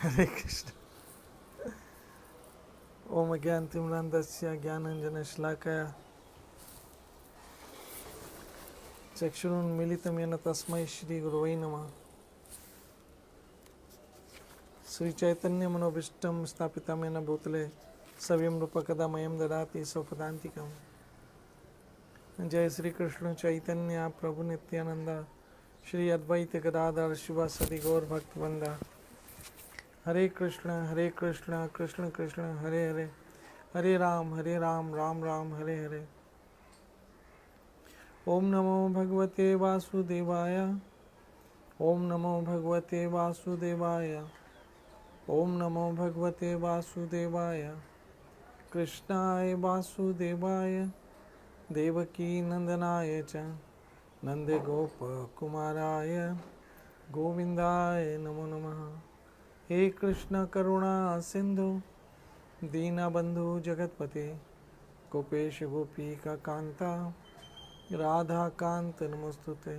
हरे कृष्ण। ओम ज्ञानतिमिरान्धस्य ज्ञानाञ्जनशलाकया चक्षुरुन्मीलितं तस्मै श्रीगुरवे नमः। श्रीचैतन्यमनोभीष्टं स्थापितं येन भूतले स्वयं रूपकदा मह्यं ददाति स्वपदान्तिकम्। जय श्री कृष्ण चैतन्य प्रभु नित्यानंद श्री अद्वैत गदाधर शिवासदि गौर भक्तवृंदा। हरे कृष्ण कृष्ण कृष्ण हरे हरे, हरे राम राम राम हरे हरे। ओम नमो भगवते वासुदेवाय, ओम नमो भगवते वासुदेवाय, ओम नमो भगवते वासुदेवाय। कृष्णाय वासुदेवाय देवकी नंदनाय च नंदगोप कुमाराय गोविंदाय नमो नमः। हे कृष्ण करुणा सिंधु दीनबंधु जगतपते गोपेश गोपीका कांता राधा कांत नमोस्तुते।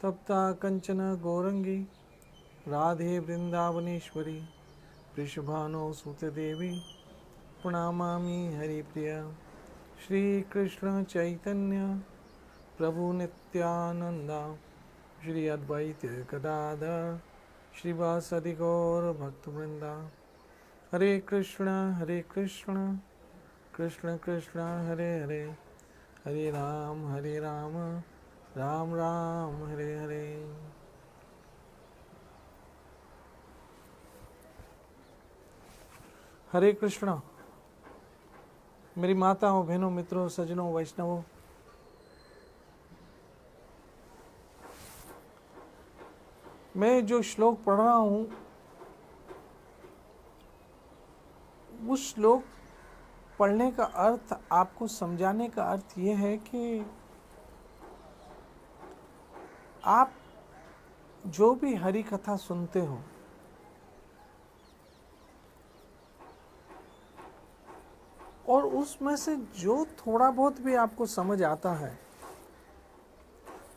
तप्ता कंचन गौरंगी राधे वृंदावनेश्वरी वृषभानो सुत देवी प्रणमामि हरिप्रिया। श्री कृष्ण चैतन्य प्रभु नित्यानंदा श्री अद्वैत गदाधर श्रीवासदि गौर भक्तवृंदा। हरे कृष्ण कृष्ण कृष्ण हरे हरे, हरे राम राम राम हरे हरे। हरे कृष्ण। मेरी माताओं, बहनों, मित्रों, सज्जनों, वैष्णवों, मैं जो श्लोक पढ़ रहा हूँ उस श्लोक पढ़ने का अर्थ, आपको समझाने का अर्थ ये है कि आप जो भी हरि कथा सुनते हो और उसमें से जो थोड़ा बहुत भी आपको समझ आता है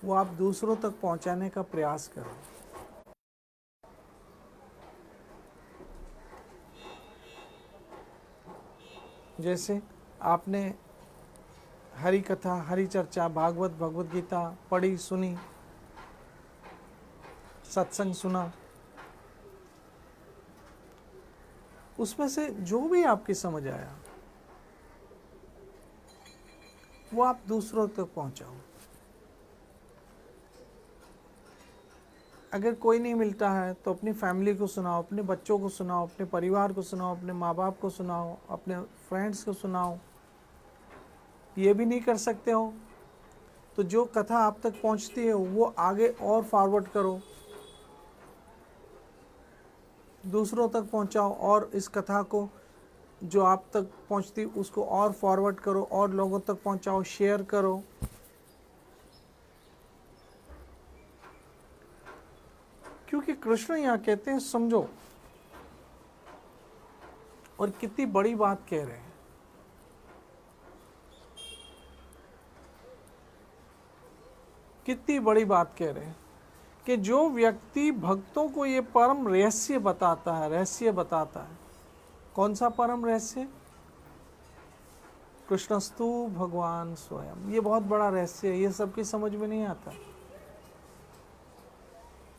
वो आप दूसरों तक पहुंचाने का प्रयास करो। जैसे आपने हरि कथा, हरि चर्चा, भागवत, भगवत गीता पढ़ी, सुनी, सत्संग सुना, उसमें से जो भी आपकी समझ आया वो आप दूसरों तक पहुंचाओ। अगर कोई नहीं मिलता है तो अपनी फैमिली को सुनाओ, अपने बच्चों को सुनाओ, अपने परिवार को सुनाओ, अपने माँ बाप को सुनाओ, अपने फ्रेंड्स को सुनाओ। ये भी नहीं कर सकते हो तो जो कथा आप तक पहुंचती है वो आगे और फॉरवर्ड करो, दूसरों तक पहुंचाओ, और इस कथा को जो आप तक पहुंचती उसको और फॉरवर्ड करो और लोगों तक पहुंचाओ, शेयर करो। क्योंकि कृष्ण यहाँ कहते हैं समझो, और कितनी बड़ी बात कह रहे हैं। कितनी बड़ी बात कह रहे हैं कि जो व्यक्ति भक्तों को ये परम रहस्य बताता है, कौन सा परम रहस्य? कृष्णस्तु भगवान स्वयं। ये बहुत बड़ा रहस्य है, ये सबकी समझ में नहीं आता।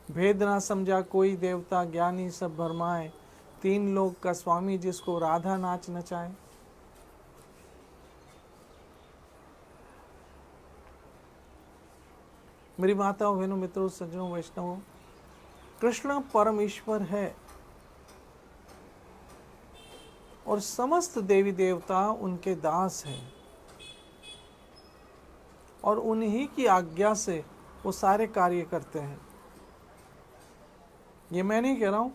भेद ना समझा कोई देवता, ज्ञानी सब भरमाए, तीन लोक का स्वामी जिसको राधा नाच नचाए। मेरी माताओं, बहनों, मित्रों, सज्जनों, वैष्णवों, कृष्ण परमेश्वर है और समस्त देवी देवता उनके दास हैं और उन्हीं की आज्ञा से वो सारे कार्य करते हैं। ये मैं नहीं कह रहा हूँ,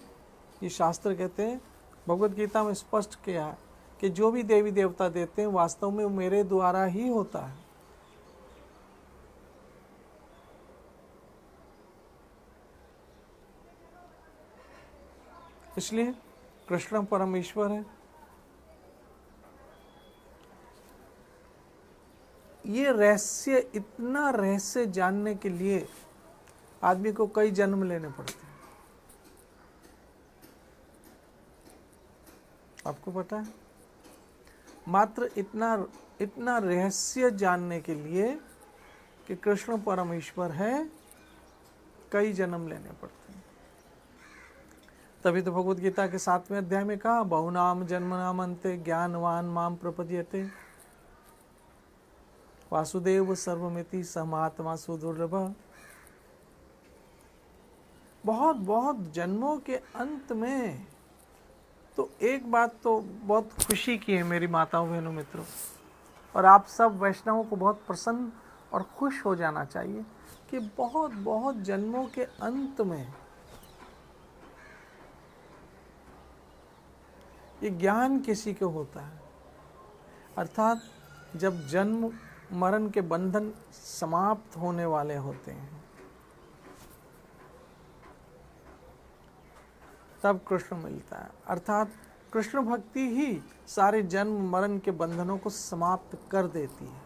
ये शास्त्र कहते हैं, भगवत गीता में स्पष्ट किया है कि जो भी देवी देवता देते हैं वास्तव में वो मेरे द्वारा ही होता है। इसलिए कृष्ण परमेश्वर है। ये रहस्य, इतना रहस्य जानने के लिए आदमी को कई जन्म लेने पड़ते हैं। आपको पता है, मात्र इतना रहस्य जानने के लिए कि कृष्ण परमेश्वर है, कई जन्म लेने पड़ते हैं। तभी तो भगवत गीता के 7वें अध्याय में कहा, बहुनाम जन्मनाम अन्ते ज्ञानवान माम प्रपद्यते वासुदेव सर्वमिति समात्मा सुदुर्लभ। बहुत बहुत जन्मों के अंत में तो एक बात तो बहुत खुशी की है मेरी माताओं बहनों मित्रों, और आप सब वैष्णवों को बहुत प्रसन्न और खुश हो जाना चाहिए कि बहुत बहुत जन्मों के अंत में ये ज्ञान किसी को होता है। अर्थात जब जन्म मरण के बंधन समाप्त होने वाले होते हैं, तब कृष्ण मिलता है। अर्थात कृष्ण भक्ति ही सारे जन्म मरण के बंधनों को समाप्त कर देती है।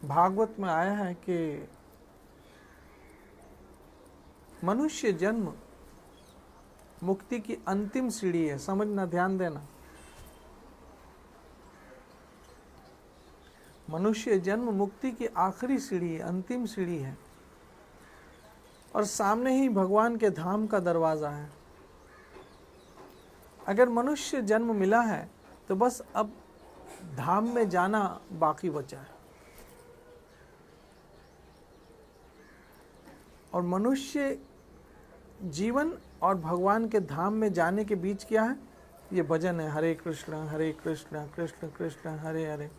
भागवत में आया है कि मनुष्य जन्म मुक्ति की अंतिम सीढ़ी है। समझना, ध्यान देना। मनुष्य जन्म मुक्ति की आखिरी सीढ़ी है, अंतिम सीढ़ी है, और सामने ही भगवान के धाम का दरवाजा है। अगर मनुष्य जन्म मिला है तो बस अब धाम में जाना बाकी बचा है। और मनुष्य जीवन और भगवान के धाम में जाने के बीच क्या है? ये भजन है, हरे कृष्ण कृष्ण कृष्ण हरे हरे,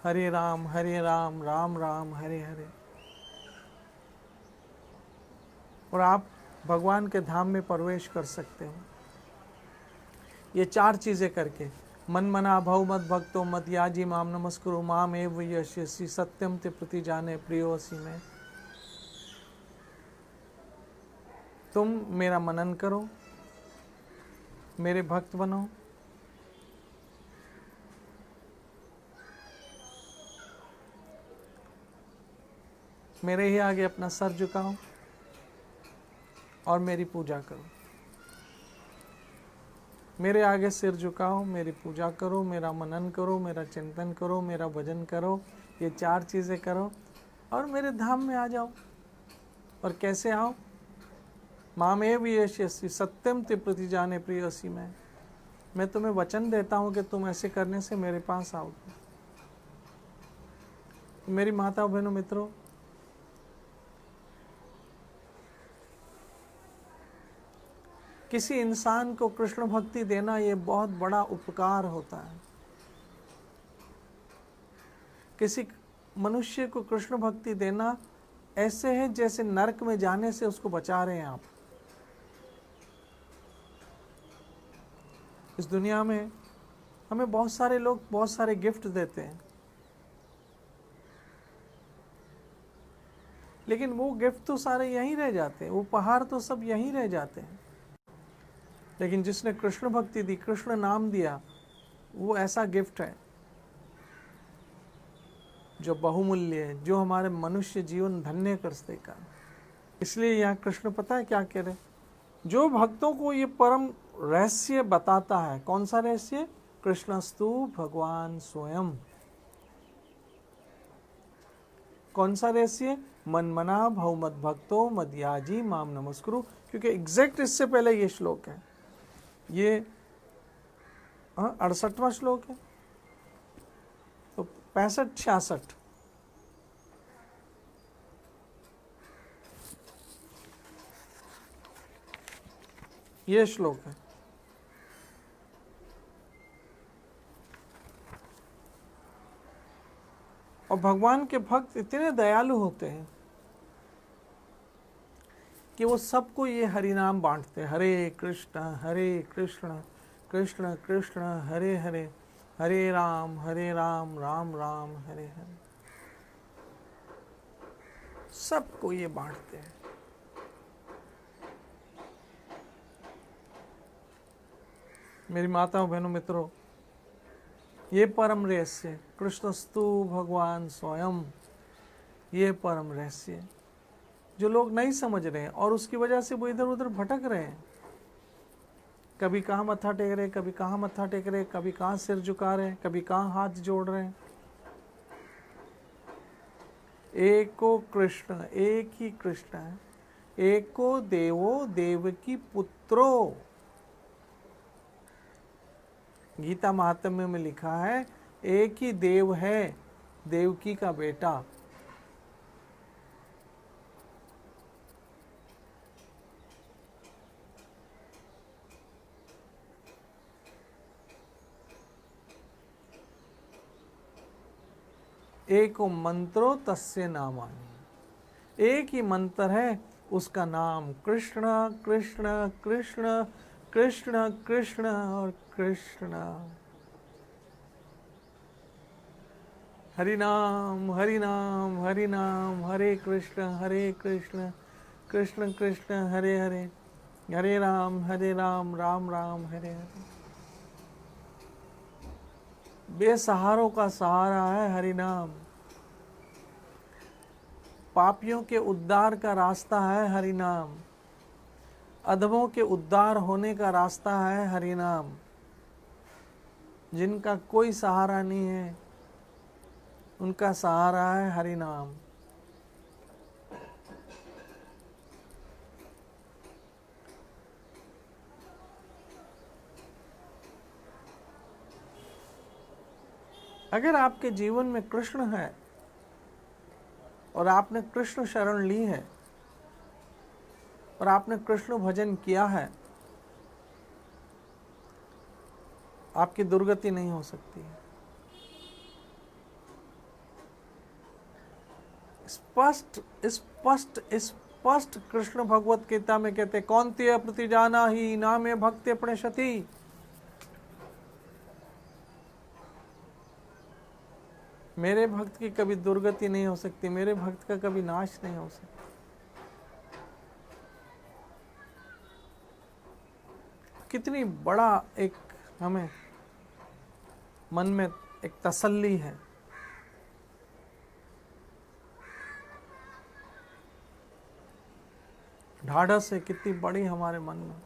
हरे राम राम राम हरे हरे। और आप भगवान के धाम में प्रवेश कर सकते हो ये 4 चीजें करके। मन मना भव मत भक्तो मत याजी माम नमस्कुरु माम एव यस्यसि सत्यम ते प्रति जाने प्रियोसी में। तुम मेरा मनन करो, मेरे भक्त बनो, मेरे ही आगे अपना सर झुकाओ और मेरी पूजा करो। मेरे आगे सिर झुकाओ, मेरी पूजा करो, मेरा मनन करो, मेरा चिंतन करो, मेरा भजन करो। ये 4 चीज़ें करो और मेरे धाम में आ जाओ। और कैसे आओ? मामेव यस्यसि सत्यम ते प्रति जाने प्रियसी में। मैं तुम्हें वचन देता हूँ कि तुम ऐसे करने से मेरे पास आओगे। मेरी माता बहनों मित्रों, किसी इंसान को कृष्ण भक्ति देना ये बहुत बड़ा उपकार होता है। किसी मनुष्य को कृष्ण भक्ति देना ऐसे है जैसे नरक में जाने से उसको बचा रहे हैं आप। इस दुनिया में हमें बहुत सारे लोग बहुत सारे गिफ्ट देते हैं, लेकिन वो गिफ्ट तो सारे यहीं रह जाते हैं, वो उपहार तो सब यहीं रह जाते हैं। लेकिन जिसने कृष्ण भक्ति दी, कृष्ण नाम दिया, वो ऐसा गिफ्ट है जो बहुमूल्य है, जो हमारे मनुष्य जीवन धन्य कर देगा। इसलिए यहाँ कृष्ण पता है क्या कह रहे? जो भक्तों को ये परम रहस्य बताता है। कौन सा रहस्य? कृष्णस्तु भगवान स्वयं। कौन सा रहस्य? मन मना भव मद भक्तो मदयाजी माम नमस्कुरु। क्योंकि एग्जैक्ट इससे पहले ये श्लोक है, ये 68वां श्लोक है, तो 65-66 ये श्लोक है। और भगवान के भक्त इतने दयालु होते हैं कि वो सबको ये हरि नाम बांटते हैं। हरे कृष्ण कृष्ण कृष्ण हरे हरे, हरे राम राम राम हरे हरे। सबको ये बांटते हैं। मेरी माताओं बहनों मित्रों, ये परम रहस्य कृष्णस्तु भगवान स्वयं, ये परम रहस्य जो लोग नहीं समझ रहे हैं, और उसकी वजह से वो इधर उधर भटक रहे हैं। कभी कहाँ मत्था टेक रहे, कभी कहाँ मत्था टेक रहे, कभी कहाँ सिर झुका रहे हैं, कभी कहाँ हाथ जोड़ रहे हैं। एको कृष्ण, एक ही कृष्ण है। एको देवो देवकी पुत्रो। गीता महात्म्य में लिखा है एक ही देव है, देवकी का बेटा। एको मंत्रो तस्य नामानि। एक ही मंत्र है, उसका नाम कृष्ण कृष्ण कृष्ण कृष्ण कृष्ण और कृष्ण। हरि नाम हरि नाम हरि नाम, हरे कृष्ण कृष्ण कृष्ण हरे हरे, हरे राम राम राम हरे हरे। बेसहारों का सहारा है हरि नाम। पापियों के उद्धार का रास्ता है हरि नाम। अधमों के उद्धार होने का रास्ता है हरि नाम। जिनका कोई सहारा नहीं है, उनका सहारा है हरि नाम। अगर आपके जीवन में कृष्ण है और आपने कृष्ण शरण ली है और आपने कृष्ण भजन किया है, आपकी दुर्गति नहीं हो सकती है। स्पष्ट स्पष्ट स्पष्ट कृष्ण भगवत गीता में कहते, कौन्तेय प्रतिजाना ही नामे भक्ति प्रणशति। मेरे भक्त की कभी दुर्गति नहीं हो सकती, मेरे भक्त का कभी नाश नहीं हो सकता। कितनी बड़ा एक हमें मन में एक तसल्ली है। ढाढ़स है कितनी बड़ी हमारे मन में,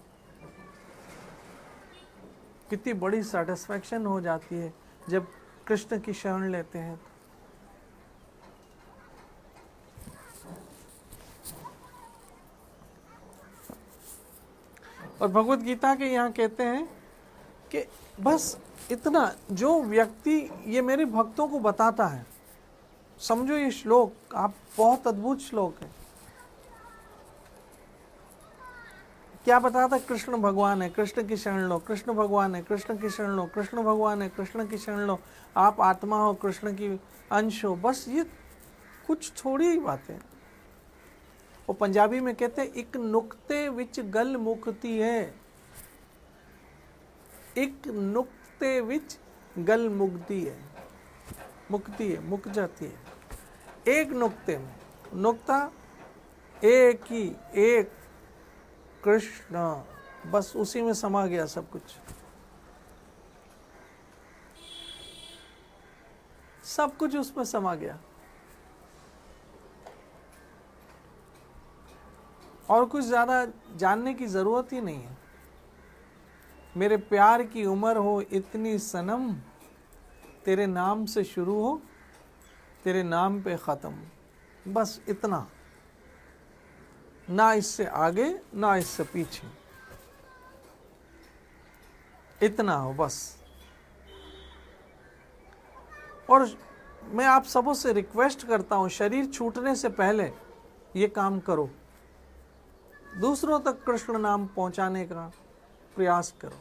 कितनी बड़ी सेटिस्फैक्शन हो जाती है जब कृष्ण की शरण लेते हैं। और भगवत गीता के यहाँ कहते हैं कि बस इतना, जो व्यक्ति ये मेरे भक्तों को बताता है, समझो ये श्लोक आप बहुत अद्भुत श्लोक है। क्या बताता? कृष्ण भगवान है, कृष्ण की शरण लो, कृष्ण भगवान है, कृष्ण की शरण लो, कृष्ण भगवान है, कृष्ण की शरण लो, आप आत्मा हो, कृष्ण की अंश हो। बस ये कुछ थोड़ी ही बातें। वो पंजाबी में कहते हैं, एक नुक्ते विच गल मुक्ति है, एक नुक्ते विच गल मुक्ति है, मुक्ति है, मुक जाती है एक नुक्ते में। नुक्ता एक ही, एक कृष्ण, बस उसी में समा गया सब कुछ, सब कुछ उसमें समा गया और कुछ ज्यादा जानने की जरूरत ही नहीं है। मेरे प्यार की उम्र हो इतनी सनम, तेरे नाम से शुरू हो, तेरे नाम पे खत्म, बस इतना, ना इससे आगे ना इससे पीछे, इतना हो बस। और मैं आप सबों से रिक्वेस्ट करता हूं, शरीर छूटने से पहले ये काम करो, दूसरों तक कृष्ण नाम पहुंचाने का प्रयास करो,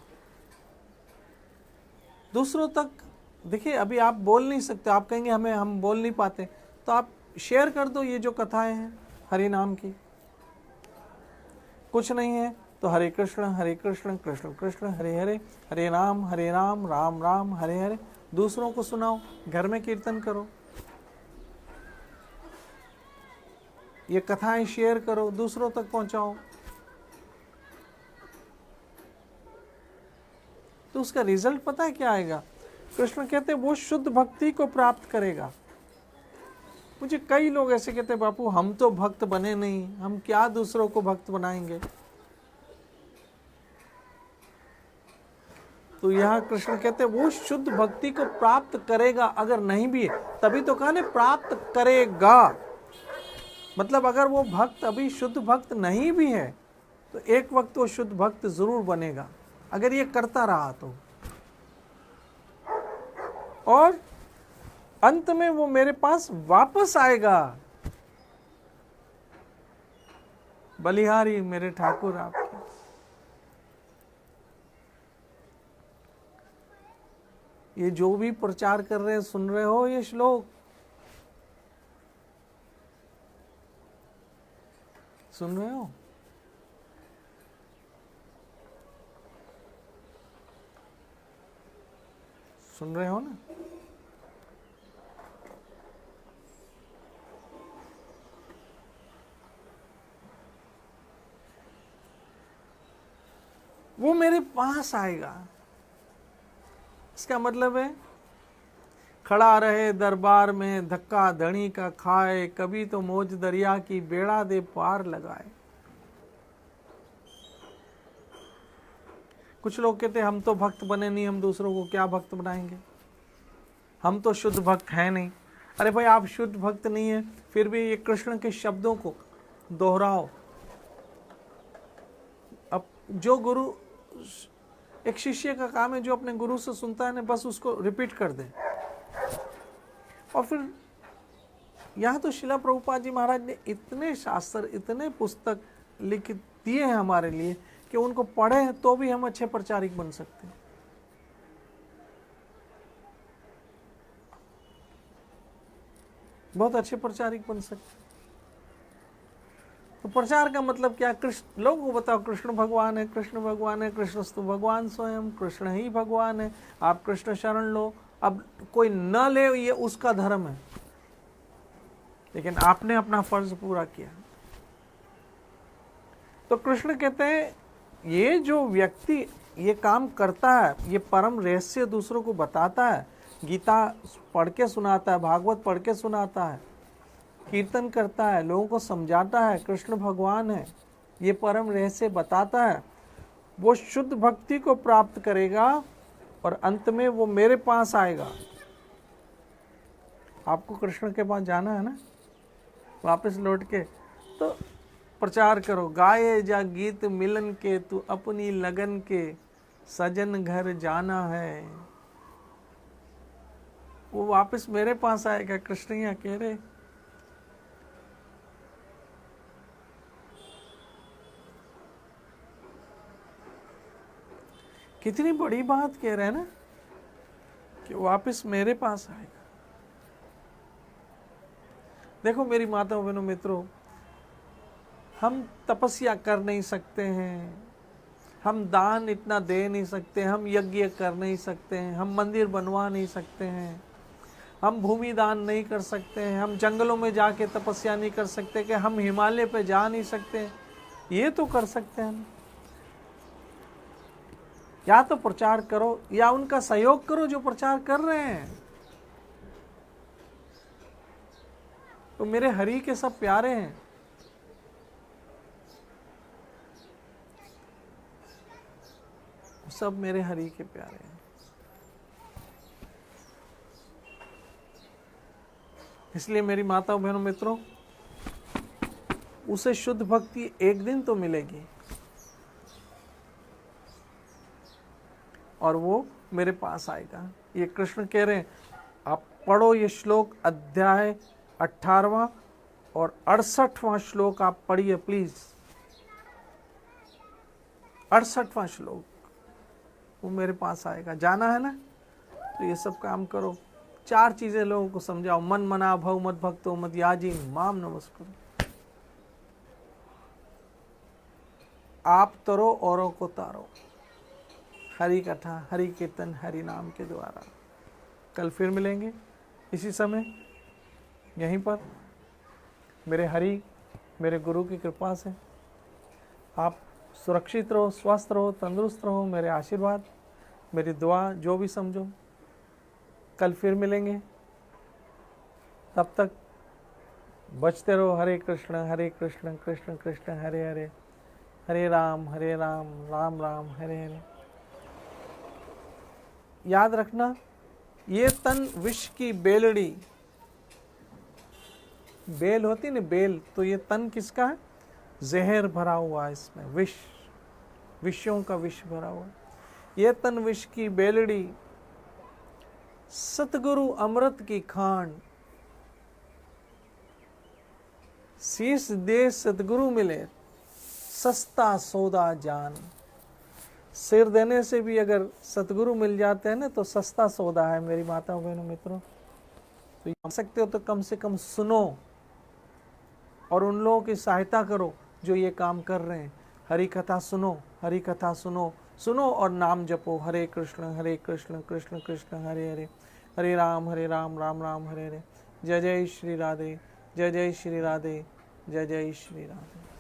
दूसरों तक। देखिए अभी आप बोल नहीं सकते, आप कहेंगे हम बोल नहीं पाते, तो आप शेयर कर दो ये जो कथाएं हैं हरि नाम की। कुछ नहीं है तो हरे कृष्ण कृष्ण कृष्ण हरे हरे, हरे राम राम राम हरे हरे। दूसरों को सुनाओ, घर में कीर्तन करो, ये कथाएं शेयर करो, दूसरों तक पहुंचाओ, तो उसका रिजल्ट पता है क्या आएगा? कृष्ण कहते हैं वो शुद्ध भक्ति को प्राप्त करेगा, मुझे कई लोग ऐसे कहते हैं, बापू हम तो भक्त बने नहीं, हम क्या दूसरों को भक्त बनाएंगे। तो यहाँ कृष्ण कहते हैं वो शुद्ध भक्ति को प्राप्त करेगा, अगर नहीं भी है तभी तो कहा प्राप्त करेगा। मतलब अगर वो भक्त अभी शुद्ध भक्त नहीं भी है तो एक वक्त वो शुद्ध भक्त जरूर बनेगा, अगर ये करता रहा तो। और अंत में वो मेरे पास वापस आएगा। बलिहारी मेरे ठाकुर आपके। ये जो भी प्रचार कर रहे हैं, सुन रहे हो ये श्लोक, सुन रहे हो? सुन रहे हो ना? वो मेरे पास आएगा, इसका मतलब है खड़ा रहे दरबार में, धक्का धनी का खाए, कभी तो मौज दरिया की, बेड़ा दे पार लगाए। कुछ लोग कहते हैं हम तो भक्त बने नहीं, हम दूसरों को क्या भक्त बनाएंगे, हम तो शुद्ध भक्त हैं नहीं। अरे भाई आप शुद्ध भक्त नहीं है, फिर भी ये कृष्ण के शब्दों को दोहराओ। अब जो गुरु, एक शिष्य का काम है जो अपने गुरु से सुनता है ना, बस उसको रिपीट कर दे। और फिर यहाँ तो शिला प्रभुपाद जी महाराज ने इतने शास्त्र, इतने पुस्तक लिख दिए हैं हमारे लिए कि उनको पढ़े तो भी हम अच्छे प्रचारक बन सकते हैं। बहुत अच्छे प्रचारक बन सकते हैं। तो प्रचार का मतलब क्या? कृष्ण, लोगों को बताओ कृष्ण भगवान है, कृष्ण भगवान है, कृष्णस्तु भगवान स्वयं, कृष्ण ही भगवान है, आप कृष्ण शरण लो। अब कोई न ले ये उसका धर्म है, लेकिन आपने अपना फर्ज पूरा किया। तो कृष्ण कहते हैं ये जो व्यक्ति ये काम करता है, ये परम रहस्य दूसरों को बताता है, गीता पढ़ के सुनाता है, भागवत पढ़ के सुनाता है, कीर्तन करता है, लोगों को समझाता है कृष्ण भगवान है, ये परम रहस्य बताता है, वो शुद्ध भक्ति को प्राप्त करेगा और अंत में वो मेरे पास आएगा। आपको कृष्ण के पास जाना है ना, वापस लौट के, तो प्रचार करो, गाए जा गीत मिलन के, तू अपनी लगन के, सजन घर जाना है। वो वापस मेरे पास आएगा। कृष्ण ही कह रहे, कितनी बड़ी बात कह रहे हैं ना, कि वापस मेरे पास आएगा। देखो मेरी माताओं बहनों मित्रों, हम तपस्या कर नहीं सकते हैं, हम दान इतना दे नहीं सकते, हम यज्ञ कर नहीं सकते हैं, हम मंदिर बनवा नहीं सकते हैं, हम भूमि दान नहीं कर सकते हैं, हम जंगलों में जाके तपस्या नहीं कर सकते, कि हम हिमालय पे जा नहीं सकते। ये तो कर सकते हैं, या तो प्रचार करो या उनका सहयोग करो जो प्रचार कर रहे हैं। तो मेरे हरि के सब प्यारे हैं, सब मेरे हरि के प्यारे हैं। इसलिए मेरी माताओं बहनों मित्रों, उसे शुद्ध भक्ति एक दिन तो मिलेगी और वो मेरे पास आएगा। ये कृष्ण कह रहे हैं, आप पढ़ो ये श्लोक, अध्याय 18वां और 68वां श्लोक आप पढ़िए प्लीज। 68वां श्लोक, वो मेरे पास आएगा। जाना है ना, तो ये सब काम करो। 4 चीजें लोगों को समझाओ, मन मना भव मत भक्तो मत याजी माम नमस्कुरु। आप तरो औरों को तारो, हरि कथा हरि कीर्तन हरि नाम के द्वारा। कल फिर मिलेंगे इसी समय यहीं पर। मेरे हरि, मेरे गुरु की कृपा से आप सुरक्षित रहो, स्वस्थ रहो, तंदुरुस्त रहो। मेरे आशीर्वाद, मेरी दुआ जो भी समझो। कल फिर मिलेंगे, तब तक बचते रहो। हरे कृष्ण कृष्ण कृष्ण हरे हरे, हरे राम राम राम हरे हरे। याद रखना, ये तन विष की बेलड़ी, बेल होती ना बेल, तो ये तन किसका है? जहर भरा हुआ है इसमें, विष, विषयों का विष भरा हुआ। ये तन विष की बेलड़ी, सतगुरु अमृत की खान, शीश दे सतगुरु मिले, सस्ता सौदा जान। सिर देने से भी अगर सतगुरु मिल जाते हैं ना तो सस्ता सौदा है मेरी माताओं बहनों मित्रों। तो ये सकते हो तो कम से कम सुनो और उन लोगों की सहायता करो जो ये काम कर रहे हैं। हरि कथा सुनो, हरि कथा सुनो, सुनो और नाम जपो। हरे कृष्ण कृष्ण कृष्ण हरे हरे, हरे राम राम राम हरे हरे। जय जय श्री राधे, जय जय श्री राधे, जय जय श्री राधे।